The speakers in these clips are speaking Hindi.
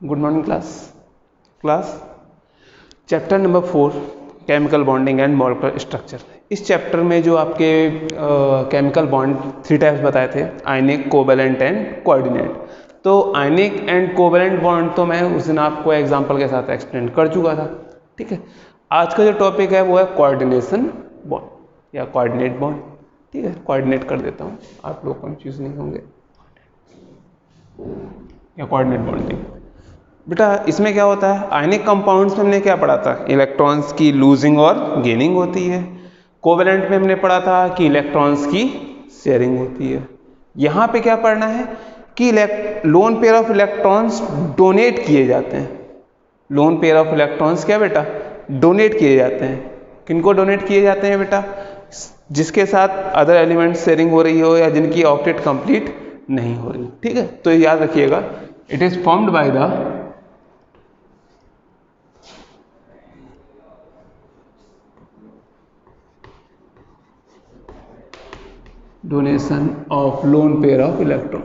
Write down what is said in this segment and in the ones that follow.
Good morning class chapter number 4 chemical bonding and molecular structure. इस चैप्टर में जो आपके केमिकल बॉन्ड 3 टाइप्स बताए थे, आयनिक, कोवैलेंट एंड कोऑर्डिनेट। तो आयनिक एंड कोवैलेंट बॉन्ड तो मैं उस दिन आपको एग्जांपल के साथ एक्सप्लेन कर चुका था। ठीक है, आज का जो टॉपिक है वो है कोऑर्डिनेशन बॉन्ड या कोऑर्डिनेट बॉन्ड। ठीक है, कोऑर्डिनेट कर देता हूँ, आप लोग कंफ्यूज नहीं होंगे। या कोऑर्डिनेट बॉन्डिंग बेटा, इसमें क्या होता है, आयनिक कंपाउंड्स में हमने क्या पढ़ा था, इलेक्ट्रॉन्स की लूजिंग और गेनिंग होती है। कोवैलेंट में हमने पढ़ा था कि इलेक्ट्रॉन्स की शेयरिंग होती है। यहाँ पे क्या पढ़ना है कि lone pair of electrons donate किए जाते हैं। लोन पेयर ऑफ इलेक्ट्रॉन्स क्या बेटा, डोनेट किए जाते हैं। किनको डोनेट किए जाते हैं बेटा, जिसके साथ अदर एलिमेंट शेयरिंग हो रही हो या जिनकी ऑक्टेट कंप्लीट नहीं हो रही। ठीक है, तो याद रखिएगा, it is formed by the donation of lone pair of electron।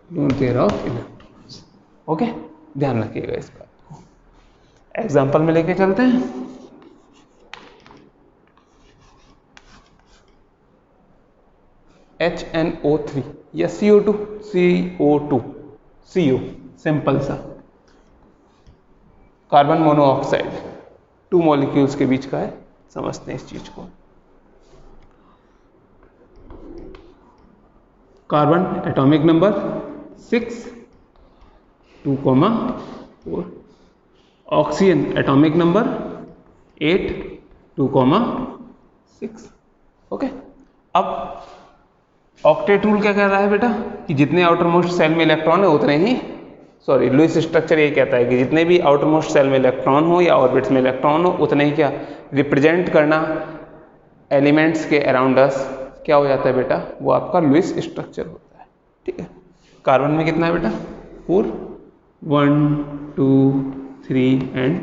lone pair of electrons। Okay, ध्यान रखिएगा इस बात को। एग्जांपल में लेके चलते हैं। HNO3 या CO2, CO सिंपल सा कार्बन मोनोऑक्साइड, 2 मॉलिक्यूल्स के बीच का है। समझते हैं इस चीज को। Carbon atomic number 6 2,4, oxygen atomic number 8 2,6। Okay, अब ऑक्टेट रूल क्या कह रहा है बेटा कि जितने आउटर मोस्ट सेल में इलेक्ट्रॉन है उतने ही, सॉरी लुईस स्ट्रक्चर ये कहता है कि जितने भी आउटर मोस्ट सेल में इलेक्ट्रॉन हो या ऑर्बिट्स में इलेक्ट्रॉन हो उतने ही क्या रिप्रेजेंट करना एलिमेंट्स के अराउंड अस क्या हो जाता है बेटा, वो आपका लुईस स्ट्रक्चर होता है। ठीक है, कार्बन में कितना है बेटा 4, 1 2 3 and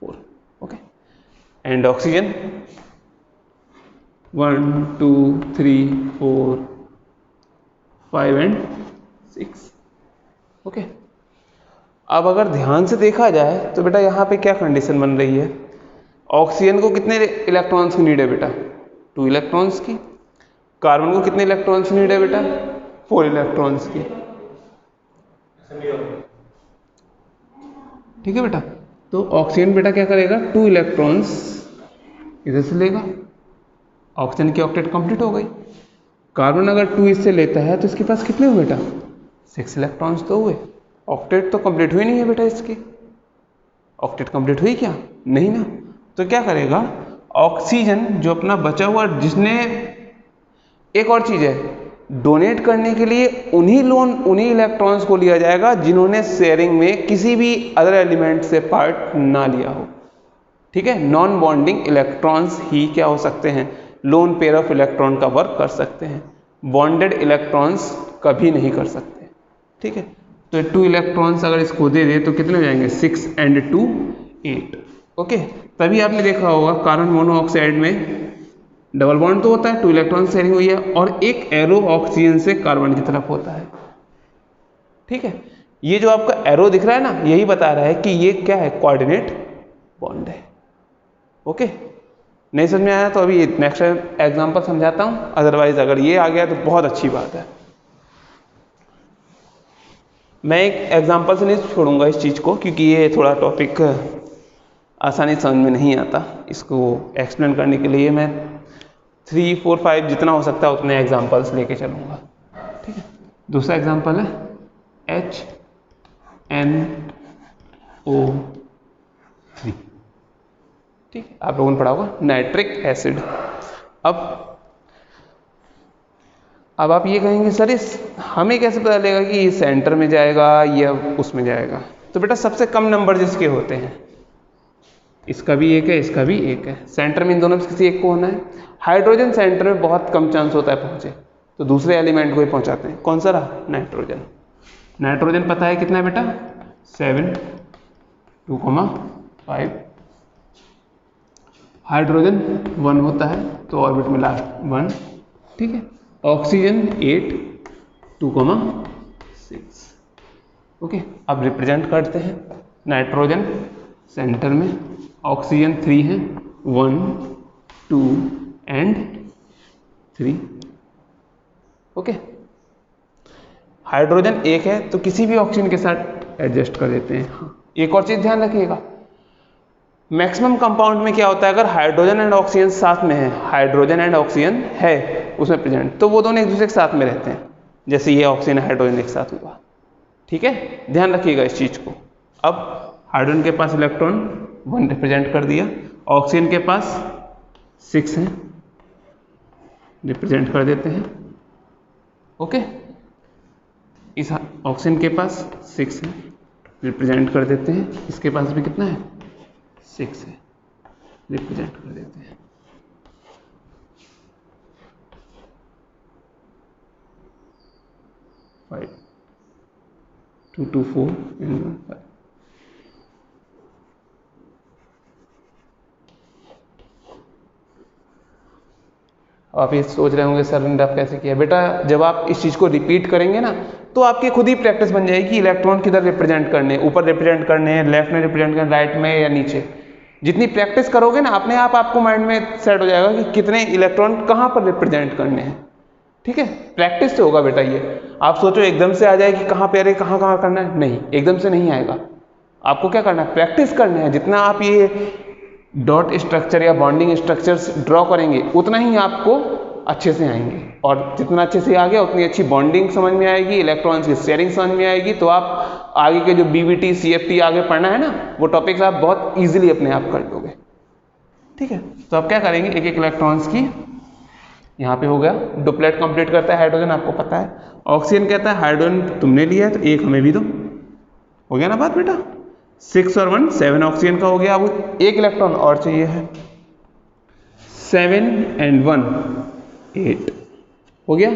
4। Okay, and oxygen 1 2 3 4 5 and 6। Okay, अब अगर ध्यान से देखा जाए तो बेटा यहाँ पे क्या कंडीशन बन रही है, ऑक्सीजन को कितने इलेक्ट्रॉन्स की नीड है बेटा, 2 इलेक्ट्रॉन्स की। कार्बन को कितने इलेक्ट्रॉन्स की नीड है बेटा, 4 इलेक्ट्रॉन्स की। ठीक है बेटा, तो ऑक्सीजन बेटा क्या करेगा, 2 इलेक्ट्रॉन्स इधर से लेगा, ऑक्सीजन की ऑक्टेट कंप्लीट हो गई। कार्बन अगर 2 इससे लेता है तो इसके पास कितने हुए बेटा, 6 इलेक्ट्रॉन्स तो हुए। ऑक्टेट तो कंप्लीट हुई नहीं है बेटा, इसकी ऑक्टेट कंप्लीट हुई क्या, नहीं ना। तो क्या करेगा ऑक्सीजन जो अपना बचा हुआ, जिसने एक और चीज है, डोनेट करने के लिए उन्हीं इलेक्ट्रॉन्स को लिया जाएगा जिन्होंने शेयरिंग में किसी भी अदर एलिमेंट से पार्ट ना लिया हो। ठीक है, नॉन बॉन्डिंग इलेक्ट्रॉन्स ही क्या हो सकते हैं, लोन पेयर ऑफ इलेक्ट्रॉन का वर्क कर सकते हैं। बॉन्डेड इलेक्ट्रॉन्स कभी नहीं कर सकते। ठीक है, तो 2 इलेक्ट्रॉन्स अगर इसको दे दे तो कितने हो जाएंगे, 6 एंड 2 8। ओके, तभी आपने देखा होगा कार्बन मोनोऑक्साइड में डबल बॉन्ड तो होता है, 2 इलेक्ट्रॉन शेयरिंग हुई है, और एक एरो ऑक्सीजन से कार्बन की तरफ होता है। ठीक है, ये जो आपका एरो दिख रहा है ना, यही बता रहा है कि ये क्या है, कोऑर्डिनेट बॉन्ड है। ओके, नहीं समझ में आया तो अभी नेक्स्ट एग्जांपल समझाता हूं, अदरवाइज अगर ये आ गया तो बहुत अच्छी बात है। मैं एक एग्जांपल से नहीं छोड़ूंगा इस चीज को, क्योंकि ये थोड़ा टॉपिक आसानी समझ में नहीं आता। इसको एक्सप्लेन करने के लिए मैं 3 4 5 जितना हो सकता है उतने एग्जांपल्स लेके चलूंगा। ठीक है, दूसरा एग्जांपल है HNO3। ठीक है, आप लोगों ने पढ़ा होगा नाइट्रिक एसिड। अब आप ये कहेंगे सर इस हमें कैसे पता चलेगा कि ये सेंटर में जाएगा या उसमें जाएगा। तो बेटा सबसे कम नंबर जिसके होते हैं, इसका भी एक है, इसका भी एक है, सेंटर में इन दोनों में किसी एक को होना है। हाइड्रोजन सेंटर में बहुत कम चांस होता है पहुंचे, तो दूसरे एलिमेंट को ही पहुंचाते हैं। कौन सा रहा, नाइट्रोजन। नाइट्रोजन पता है कितना है बेटा, 7 2,5। हाइड्रोजन 1 होता है तो ऑर्बिट में लास्ट 1। ठीक है, ऑक्सीजन 8 2,6। ओके, अब रिप्रेजेंट करते हैं। नाइट्रोजन सेंटर में, ऑक्सीजन 3 है, 1 2 एंड 3। ओके, हाइड्रोजन 1 है तो किसी भी ऑक्सीजन के साथ एडजस्ट कर देते हैं। हाँ, एक और चीज ध्यान रखिएगा, मैक्सिमम कंपाउंड में क्या होता है, अगर हाइड्रोजन एंड ऑक्सीजन साथ में है, हाइड्रोजन एंड ऑक्सीजन है उसमें प्रेजेंट, तो वो दोनों एक दूसरे के साथ में रहते हैं। जैसे ये ऑक्सीजन हाइड्रोजन एक साथ हुआ, ठीक है, ध्यान रखिएगा इस चीज को। अब हाइड्रोजन के पास इलेक्ट्रॉन 1 रिप्रेजेंट कर दिया, ऑक्सीजन के पास 6 है, रिप्रेजेंट कर देते हैं। ओके, इस ऑक्सीजन के पास 6 है, रिप्रेजेंट कर देते हैं। इसके पास भी कितना है, 6 है, रिप्रेजेंट कर देते हैं। Five 2 2 4 and 1 5। आप ये सोच रहे होंगे सर ने कैसे किया। बेटा जब आप इस चीज़ को रिपीट करेंगे ना तो आपकी खुद ही प्रैक्टिस बन जाएगी। इलेक्ट्रॉन किधर रिप्रेजेंट करने, ऊपर रिप्रेजेंट करने हैं, लेफ्ट में रिप्रेजेंट करने, राइट में या नीचे। जितनी प्रैक्टिस करोगे ना अपने आप आपको माइंड में सेट हो जाएगा कि कितने इलेक्ट्रॉन कहाँ पर रिप्रेजेंट करने हैं। ठीक है, प्रैक्टिस से होगा बेटा ये। आप सोचो एकदम से आ जाए कि कहाँ पे, अरे कहाँ कहाँ करना है, नहीं, एकदम से नहीं आएगा। आपको क्या करना है, प्रैक्टिस करना है। जितना आप ये डॉट स्ट्रक्चर या बॉन्डिंग स्ट्रक्चर्स ड्रॉ करेंगे उतना ही आपको अच्छे से आएंगे, और जितना अच्छे से आ गया उतनी अच्छी बॉन्डिंग समझ में आएगी, इलेक्ट्रॉन्स की शेयरिंग समझ में आएगी। तो आप आगे के जो बीवीटी सीएफटी आगे पढ़ना है ना, वो टॉपिक्स आप बहुत इजीली अपने आप कर लोगे। ठीक है, तो आप क्या करेंगे, एक एक इलेक्ट्रॉन्स की, यहाँ पे हो गया डुप्लेट कंप्लीट करता है हाइड्रोजन, आपको पता है। ऑक्सीजन कहता है हाइड्रोजन तुमने लिया है तो एक हमें भी दो, हो गया ना बात बेटा। 6 और 1 7 ऑक्सीजन का हो गया। अब एक इलेक्ट्रॉन और चाहिए है, 7 एंड 1 8 हो गया।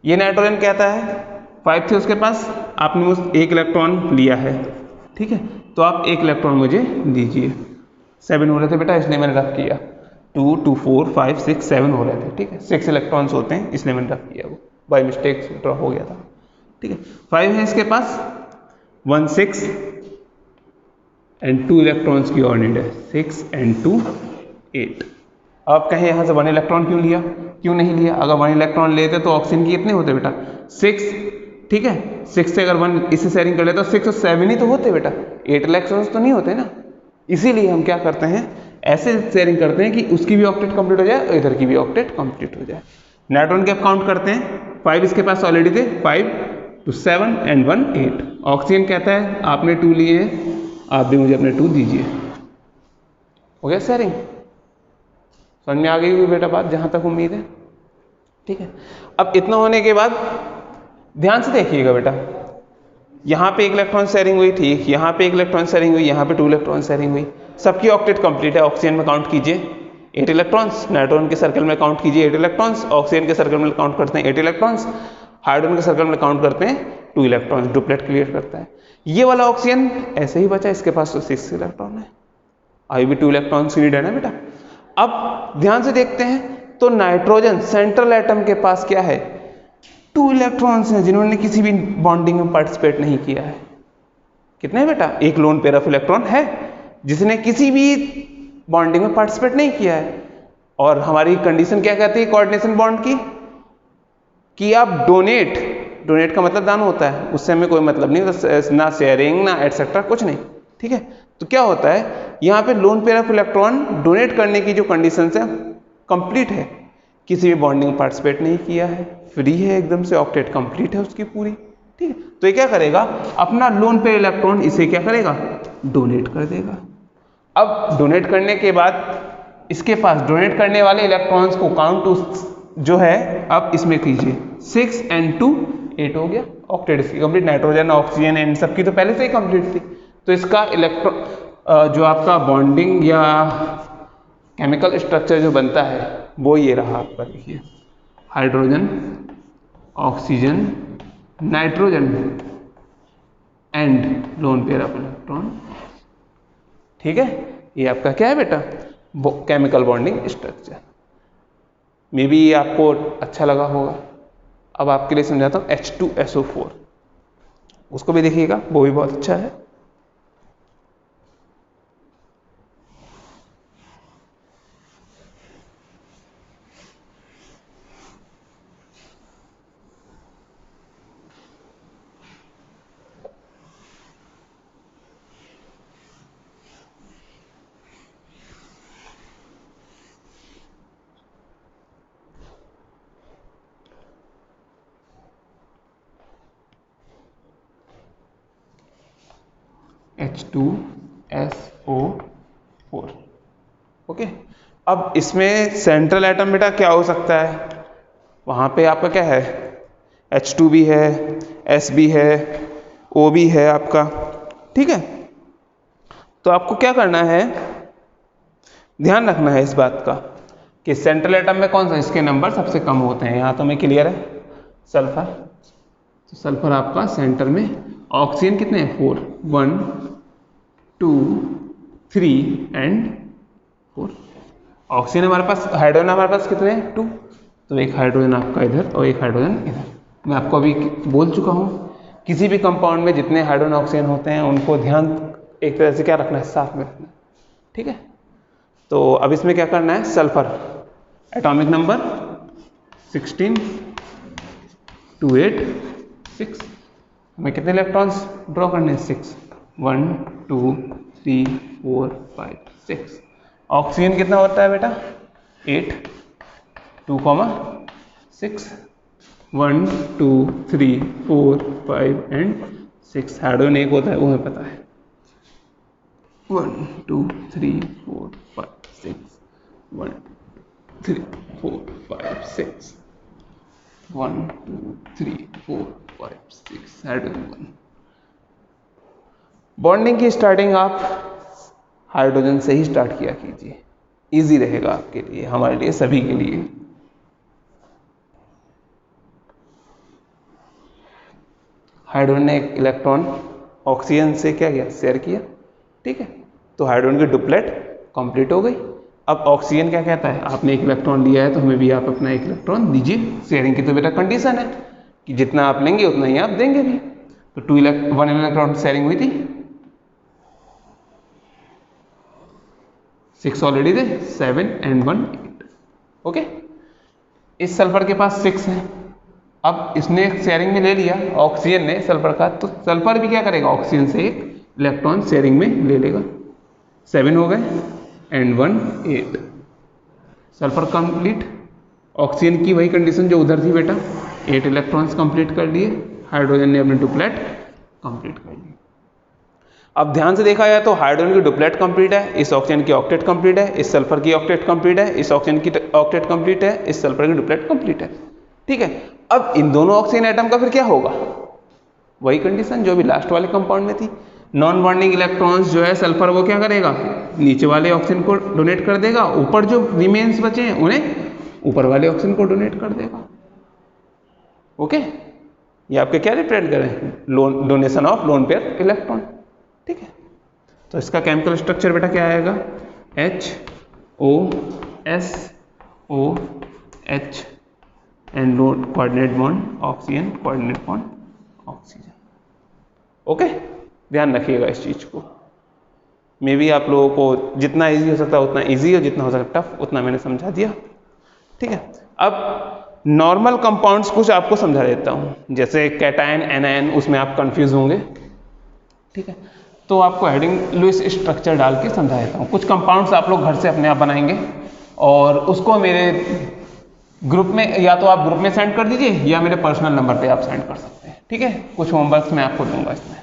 ये नाइट्रोजन कहता है 5 थे उसके पास, आपने उस एक इलेक्ट्रॉन लिया है। ठीक है, तो आप एक इलेक्ट्रॉन मुझे दीजिए। 7 हो रहे थे बेटा इसलिए मैंने रख किया, 2 2 4 5 6 7 हो रहे थे। ठीक है, 6 इलेक्ट्रॉन्स होते हैं इसलिए मैंने रख किया, वो बाय मिस्टेक ड्रॉ हो गया था। ठीक है, 5 है इसके पास, 1 6 एंड 2 इलेक्ट्रॉन्स की और नीड है, 6 एंड 2 8। अब कहें यहाँ से 1 इलेक्ट्रॉन क्यों लिया, क्यों नहीं लिया? अगर 1 इलेक्ट्रॉन लेते तो ऑक्सीजन की कितने होते बेटा, 6। ठीक है, 6 से अगर 1 इससे शेयरिंग कर लेते तो 6 और 7 ही तो होते बेटा, 8 इलेक्ट्रॉन्स तो नहीं होते ना। इसीलिए हम क्या करते हैं, ऐसे शेयरिंग करते हैं कि उसकी भी ऑक्टेट कंप्लीट हो जाए और इधर की भी ऑक्टेट कंप्लीट हो जाए। नाइट्रोजन के काउंट करते हैं, 5 इसके पास ऑलरेडी थे, 5 तो 7 एंड 1 8। ऑक्सीजन कहता है आपने 2 लिए हैं, आप भी मुझे अपने 2 दीजिए। हो गया शेयरिंग, समझ में आ गई हुई बेटा बात, जहां तक उम्मीद है। ठीक है, अब इतना होने के बाद ध्यान से देखिएगा बेटा, यहाँ पे एक इलेक्ट्रॉन शेयरिंग हुई, ठीक, यहाँ पे एक इलेक्ट्रॉन शेयरिंग हुई, यहाँ पे 2 इलेक्ट्रॉन शेयरिंग हुई, सबकी ऑक्टेट कंप्लीट है। ऑक्सीजन में काउंट कीजिए 8 इलेक्ट्रॉन्स, नाइट्रोजन के सर्कल में काउंट कीजिए 8 इलेक्ट्रॉन्स, ऑक्सीजन के सर्कल में काउंट करते हैं 8 इलेक्ट्रॉन्स, हाइड्रोजन के सर्कल में काउंट करते हैं 2 इलेक्ट्रॉन्स, डुप्लेट क्लियर करता है। ये वाला ऑक्सीजन ऐसे ही बचा, इसके पास तो 6 इलेक्ट्रॉन है, अभी भी 2 इलेक्ट्रॉन्स नीड है ना बेटा। अब ध्यान से देखते हैं तो नाइट्रोजन सेंट्रल एटम के पास क्या है, 2 इलेक्ट्रॉन्स हैं जिन्होंने किसी भी बॉन्डिंग में पार्टिसिपेट नहीं किया है। कितने बेटा, एक लोन पेयर ऑफ इलेक्ट्रॉन है जिसने किसी भी बॉन्डिंग में पार्टिसिपेट नहीं किया है। और हमारी कंडीशन क्या कहती है कोऑर्डिनेशन बॉन्ड की, कि आप डोनेट का मतलब दान होता है, उससे हमें कोई मतलब नहीं, ना शेयरिंग ना एटसेट्रा कुछ नहीं। ठीक है, तो क्या होता है यहाँ पे lone pair of electron donate करने की जो कंडीशन है कंप्लीट है, किसी भी बॉन्डिंग पार्टिसिपेट नहीं किया है, फ्री है एकदम से, ऑक्टेट कंप्लीट है उसकी पूरी। ठीक है, तो ये क्या करेगा, अपना लोन पेयर इलेक्ट्रॉन इसे क्या करेगा, डोनेट कर देगा। अब डोनेट करने के बाद इसके पास डोनेट करने वाले इलेक्ट्रॉन्स को काउंट जो है अब इसमें कीजिए, 6 एंड 2 8 हो गया, ऑक्टेट इसकी कंप्लीट। नाइट्रोजन ऑक्सीजन एंड सबकी तो पहले से ही कंप्लीट थी, तो इसका इलेक्ट्रॉन जो आपका बॉन्डिंग या केमिकल स्ट्रक्चर जो बनता है वो ये रहा आपका, देखिए hydrogen oxygen nitrogen and lone pair of electron. ठीक है, ये आपका क्या है बेटा, chemical bonding structure. May be ये आपको अच्छा लगा होगा, अब आपके लिए समझाता हूँ H2SO4, उसको भी देखिएगा, वो भी बहुत अच्छा है। H2SO4, okay. अब इसमें सेंट्रल एटम बेटा क्या हो सकता है, वहाँ पे आपका क्या है, H2 भी है, S भी है, O भी है आपका, ठीक है। तो आपको क्या करना है, ध्यान रखना है इस बात का कि सेंट्रल एटम में कौन सा, इसके नंबर सबसे कम होते हैं। यहाँ तो मैं क्लियर है, सल्फर, तो सल्फर आपका सेंटर में। ऑक्सीजन कितने हैं, 4, 1 2 3 एंड 4। ऑक्सीजन हमारे पास, हाइड्रोजन हमारे पास कितने हैं, 2, तो एक हाइड्रोजन आपका इधर और एक हाइड्रोजन इधर। मैं आपको अभी बोल चुका हूँ, किसी भी कंपाउंड में जितने हाइड्रोजन ऑक्सीजन होते हैं उनको ध्यान एक तरह से क्या रखना है, साथ में रखना है, ठीक है। तो अब इसमें क्या करना है, सल्फर एटॉमिक नंबर 16, 2 8 6, हमें कितने इलेक्ट्रॉन्स ड्रॉ करने हैं, 6, 1 2 3 4 5 6। ऑक्सीजन कितना होता है बेटा, 8, 2 6, 1 2 3 4 5 एंड 6। हाइड्रोजन एक होता है, वो हमें पता है, 1 2 3 4 5 6, 1 3 4 5 6, 1 2 3 4 5 6, हाइड्रोजन 1। बॉन्डिंग की स्टार्टिंग आप हाइड्रोजन से ही स्टार्ट किया कीजिए, इजी रहेगा आपके लिए, हमारे लिए, सभी के लिए। हाइड्रोजन ने एक इलेक्ट्रॉन ऑक्सीजन से क्या किया, शेयर किया, ठीक है। तो हाइड्रोजन की डुप्लेट कंप्लीट हो गई। अब ऑक्सीजन क्या कहता है, आपने एक इलेक्ट्रॉन लिया है तो हमें भी आप अपना एक इलेक्ट्रॉन दीजिए। शेयरिंग की तो बेटा कंडीशन है कि जितना आप लेंगे उतना ही आप देंगे भी। तो 1 इलेक्ट्रॉन शेयरिंग हुई थी, 6 ऑलरेडी थे, 7 एंड 1 8, ओके। इस सल्फर के पास 6 है, अब इसने शेयरिंग में ले लिया ऑक्सीजन ने सल्फर का, तो सल्फर भी क्या करेगा, ऑक्सीजन से एक इलेक्ट्रॉन शेयरिंग में ले लेगा। 7 हो गए एंड 1 8, सल्फर कंप्लीट। ऑक्सीजन की वही कंडीशन जो उधर थी बेटा, 8 इलेक्ट्रॉन्स कंप्लीट कर लिए, हाइड्रोजन ने अपने डुप्लेट कंप्लीट कर ली। अब ध्यान से देखा जाए तो हाइड्रोजन की डुप्लेट कंप्लीट है, इस ऑक्सीजन की ऑक्टेट कंप्लीट है, इस सल्फर की ऑक्टेट कंप्लीट है, इस ऑक्सीजन की ऑक्टेट कंप्लीट है, इस सल्फर की डुप्लेट कंप्लीट है, ठीक है। अब इन दोनों ऑक्सीजन एटम का फिर क्या होगा, वही कंडीशन जो भी लास्ट वाले कंपाउंड में थी। नॉन बॉन्डिंग इलेक्ट्रॉन्स जो है सल्फर, वो क्या करेगा, नीचे वाले ऑक्सीजन को डोनेट कर देगा, ऊपर जो रिमेन्स बचे हैं उन्हें ऊपर वाले ऑक्सीजन को डोनेट कर देगा, ओके। ये आपके क्या रिप्रेजेंट करें, donation of lone pair electron, ठीक है। तो इसका केमिकल स्ट्रक्चर बेटा क्या आएगा, HOSOH and coordinate bond oxygen, coordinate bond oxygen, okay. ध्यान रखिएगा इस चीज को। मे बी आप लोगों को जितना इजी हो सकता है उतना इजी, और जितना हो सकता है टफ उतना मैंने समझा दिया, ठीक है। अब नॉर्मल कंपाउंड्स कुछ आपको समझा देता हूं, जैसे कैटायन, एनायन, उसमें आप कंफ्यूज होंगे, ठीक है। तो आपको हेडिंग लुईस स्ट्रक्चर डाल के समझा देता हूँ। कुछ कंपाउंड्स आप लोग घर से अपने आप बनाएंगे और उसको मेरे ग्रुप में, या तो आप ग्रुप में सेंड कर दीजिए या मेरे पर्सनल नंबर पे आप सेंड कर सकते हैं, ठीक है। कुछ होमवर्क मैं आपको दूंगा इसमें।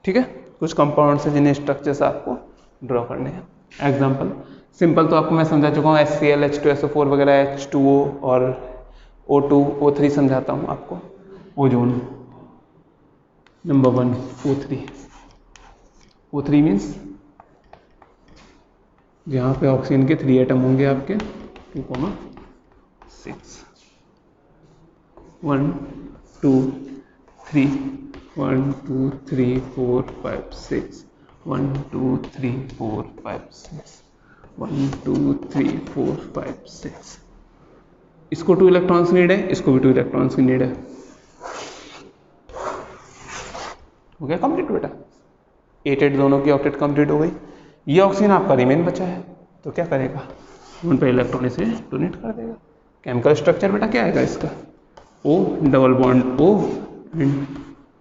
ठीक है, कुछ कंपाउंड्स हैं जिन्हें स्ट्रक्चर्स आपको ड्रॉ करने हैं। एग्जाम्पल सिंपल तो आपको मैं समझा चुका हूँ, HCl, H2SO4 वगैरह, H2O और O2, O3 समझाता हूँ आपको। Ozone number 1 O3, O3 means जहाँ पे ऑक्सीजन के 3 एटम होंगे आपके 2,6 1 2 3 1 2 3 4 5 6 1 2 3 4 5 6 1 2 3 4 5 6। इसको 2 इलेक्ट्रॉन्स नीड है, इसको भी 2 इलेक्ट्रॉन्स की नीड है। हो गया कंप्लीट बेटा, 8 दोनों की ऑक्टेट कंप्लीट हो गई। ये ऑक्सीजन आपका रिमेन बचा है, तो क्या करेगा, उन पे इलेक्ट्रॉन इसे डोनेट कर देगा। केमिकल स्ट्रक्चर बेटा क्या आएगा इसका, O double bond O and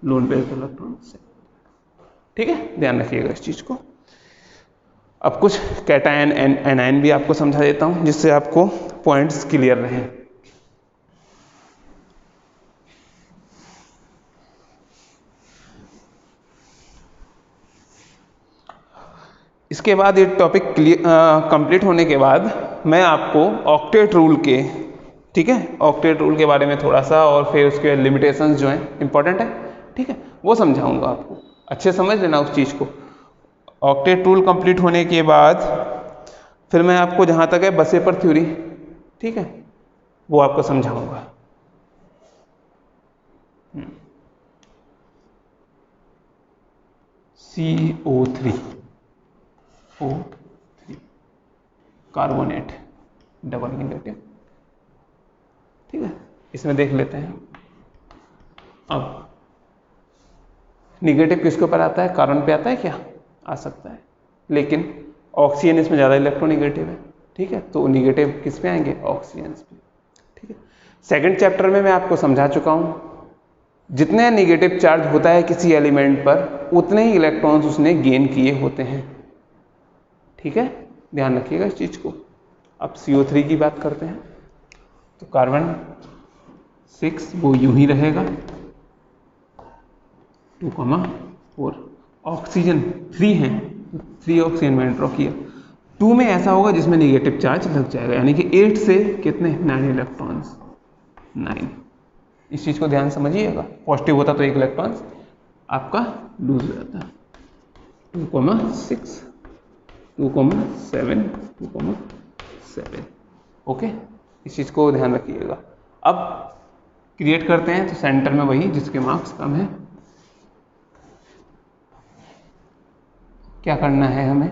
lone pair electron से। ठीक है, ध्यान रखिएगा इस चीज को। अब कुछ कैटायन एंड एनायन भी आपको समझा देता हूं, जिससे आपको पॉइंट्स क्लियर रहें। इसके बाद ये टॉपिक कंप्लीट होने के बाद मैं आपको ऑक्टेट रूल के, ठीक है, ऑक्टेट रूल के बारे में थोड़ा सा, और फिर उसके लिमिटेशंस जो हैं इंपॉर्टेंट है, ठीक है, वो समझाऊंगा आपको। अच्छे समझ लेना उस चीज़ को। ऑक्टेट रूल कंप्लीट होने के बाद फिर मैं आपको जहाँ तक है बसेपर थ्योरी, ठीक है, वो आपको समझाऊंगा। CO3 O3 carbonate double negative, ठीक है, इसमें देख लेते हैं। अब निगेटिव किसके ऊपर आता है, कार्बन पे आता है क्या, आ सकता है, लेकिन ऑक्सीजन इसमें ज़्यादा इलेक्ट्रोनिगेटिव है, ठीक है, तो निगेटिव किस पे आएंगे, ऑक्सीजन पे, ठीक है। सेकंड चैप्टर में मैं आपको समझा चुका हूँ, जितने निगेटिव चार्ज होता है किसी एलिमेंट पर उतने ही इलेक्ट्रॉन्स उसने गेन किए होते हैं, ठीक है, ध्यान रखिएगा इस चीज को। अब CO3 की बात करते हैं, तो कार्बन 6 वो यूं ही रहेगा 2,4, ऑक्सीजन 3 है, 3 ऑक्सीजन मैंने ड्रॉ किया। 2 में ऐसा होगा जिसमें निगेटिव चार्ज लग जाएगा, यानी कि 8 से कितने 9 इलेक्ट्रॉन्स 9। इस चीज को ध्यान समझिएगा, पॉजिटिव होता तो 1 इलेक्ट्रॉन आपका लूज हो जाता है। 2,6 2,7 2,7, ओके, इस चीज को ध्यान रखिएगा। अब क्रिएट करते हैं, तो सेंटर में वही जिसके मार्क्स कम है, क्या करना है हमें,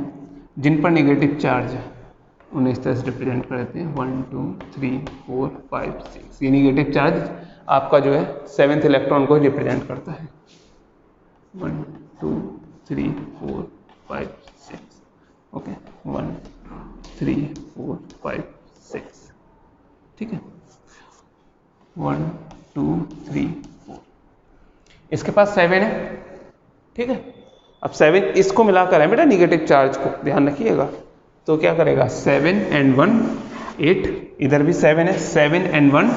जिन पर निगेटिव चार्ज है उन्हें इस तरह से रिप्रेजेंट कर देते हैं 1 2 3 4 5 6। ये निगेटिव चार्ज आपका जो है 7th इलेक्ट्रॉन को रिप्रेजेंट करता है, 1 2 3 4 5 6, ओके, 1 3 4 5 6, ठीक है, 1 2 3 4, इसके पास 7 है, ठीक है। अब 7 इसको मिलाकर है बेटा निगेटिव चार्ज को, ध्यान रखिएगा, तो क्या करेगा 7 and 1 8, इधर भी 7 है, 7 and 1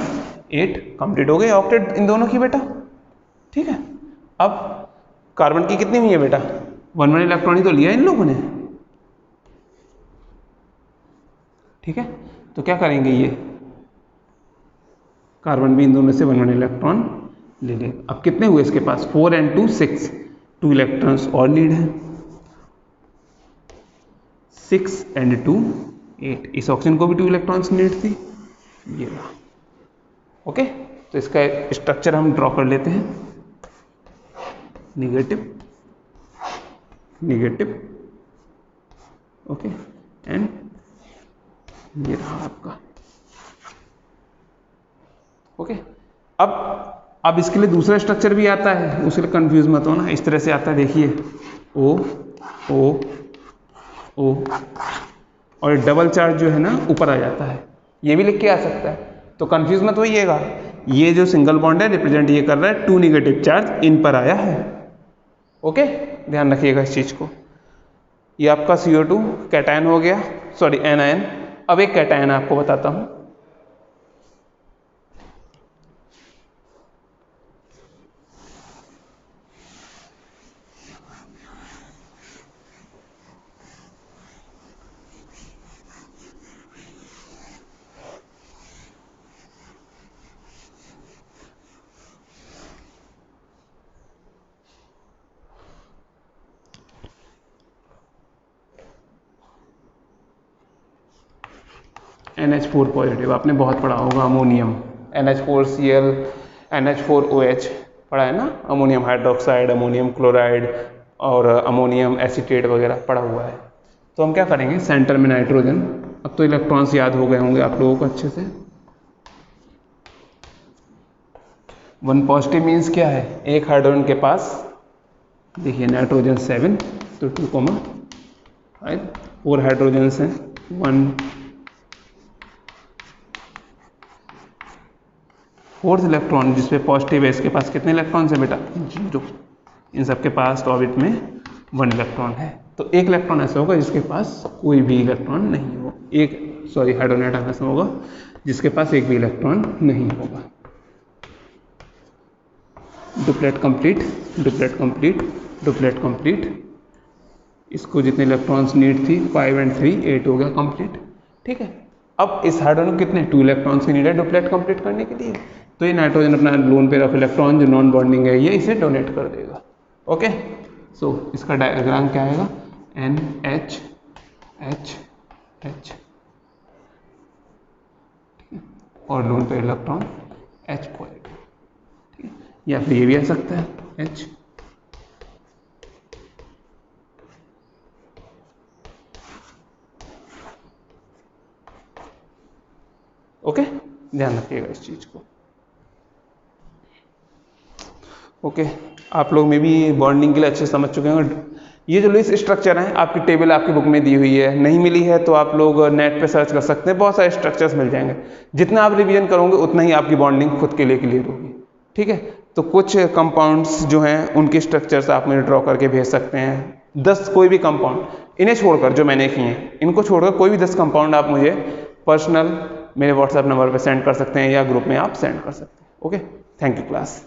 8, कंप्लीट हो गए ऑक्टेट इन दोनों की बेटा, ठीक है। अब कार्बन की कितनी हुई है बेटा, 1 इलेक्ट्रॉन ही तो लिया इन लोगों ने, ठीक है, तो क्या करेंगे, ये कार्बन भी इन दोनों से 1 इलेक्ट्रॉन ले ले। अब कितने हुए इसके पास, 4 and 2 6, 2 इलेक्ट्रॉन्स और नीड है, 6 and 2 8, इस ऑक्सीजन को भी 2 इलेक्ट्रॉन्स नीड थी, ये रहा, ओके। तो इसका स्ट्रक्चर हम ड्रॉ कर लेते हैं, निगेटिव निगेटिव, ओके, एंड ये रहा आपका, ओके। अब इसके लिए दूसरा स्ट्रक्चर भी आता है, उसके लिए कंफ्यूज मत होना, इस तरह से आता है, देखिए O O O, और डबल चार्ज जो है ना ऊपर आ जाता है, ये भी लिख के आ सकता है, तो कंफ्यूज मत होइएगा। ये जो सिंगल बॉन्ड है रिप्रेजेंट ये कर रहा है 2 निगेटिव चार्ज इन पर आया है, ओके, ध्यान रखिएगा इस चीज को। ये आपका CO2 कैटायन हो गया, सॉरी एनायन। अब एक कैटायन आपको बताता हूं, NH4 पॉजिटिव, आपने बहुत पढ़ा होगा अमोनियम, NH4Cl, NH4OH पढ़ा है ना, अमोनियम हाइड्रोक्साइड, अमोनियम क्लोराइड और अमोनियम एसीटेट वगैरह पढ़ा हुआ है। तो हम क्या करेंगे, सेंटर में नाइट्रोजन, अब तो इलेक्ट्रॉन्स याद हो गए होंगे आप लोगों को अच्छे से। 1 पॉजिटिव मीन्स क्या है, एक हाइड्रोजन के पास, देखिए नाइट्रोजन 7 तो 2,5, 4 हाइड्रोजन हैं, 1 4th इलेक्ट्रॉन जिसपे पॉजिटिव है, इसके पास कितने इलेक्ट्रॉन है बेटा, 0। इन सबके पास तो ऑर्बिट में 1 इलेक्ट्रॉन है। तो एक इलेक्ट्रॉन ऐसा होगा जिसके पास कोई भी इलेक्ट्रॉन नहीं हो, हाइड्रोजन एटम ऐसा होगा जिसके पास एक भी इलेक्ट्रॉन नहीं होगा। Duplet complete, duplet complete, duplet complete. इसको जितने इलेक्ट्रॉन्स नीड थी 5 और 3 8 हो गया कंप्लीट। ठीक है, अब इस हाइड्रोजन को कितने 2 इलेक्ट्रॉन्स की नीड है डुप्लेट कंप्लीट करने के लिए, तो ये नाइट्रोजन अपना लोन पेयर ऑफ इलेक्ट्रॉन जो नॉन बॉन्डिंग है ये इसे डोनेट कर देगा। ओके, सो इसका डायग्राम क्या आएगा, NH H H और lone pair electron H positive, ठीक है, या फिर ये भी आ सकता है H। ओके, ध्यान रखिएगा इस चीज को। ओके, आप लोग में भी बॉन्डिंग के लिए अच्छे समझ चुके होंगे। ये जो लुईस स्ट्रक्चर है आपकी टेबल आपकी बुक में दी हुई है, नहीं मिली है तो आप लोग नेट पे सर्च कर सकते हैं, बहुत सारे स्ट्रक्चर्स मिल जाएंगे। जितना आप रिवीजन करोगे उतना ही आपकी बॉन्डिंग खुद के लिए क्लियर होगी। ठीक है, तो कुछ कंपाउंड्स जो हैं उनके स्ट्रक्चर्स आप मुझे ड्रॉ करके भेज सकते हैं, 10 कोई भी कंपाउंड, इन्हें छोड़कर जो मैंने किए हैं इनको छोड़कर कोई भी 10 कंपाउंड आप मुझे पर्सनल मेरे व्हाट्सएप नंबर पर सेंड कर सकते हैं या ग्रुप में आप सेंड कर सकते हैं। Okay, thank you class.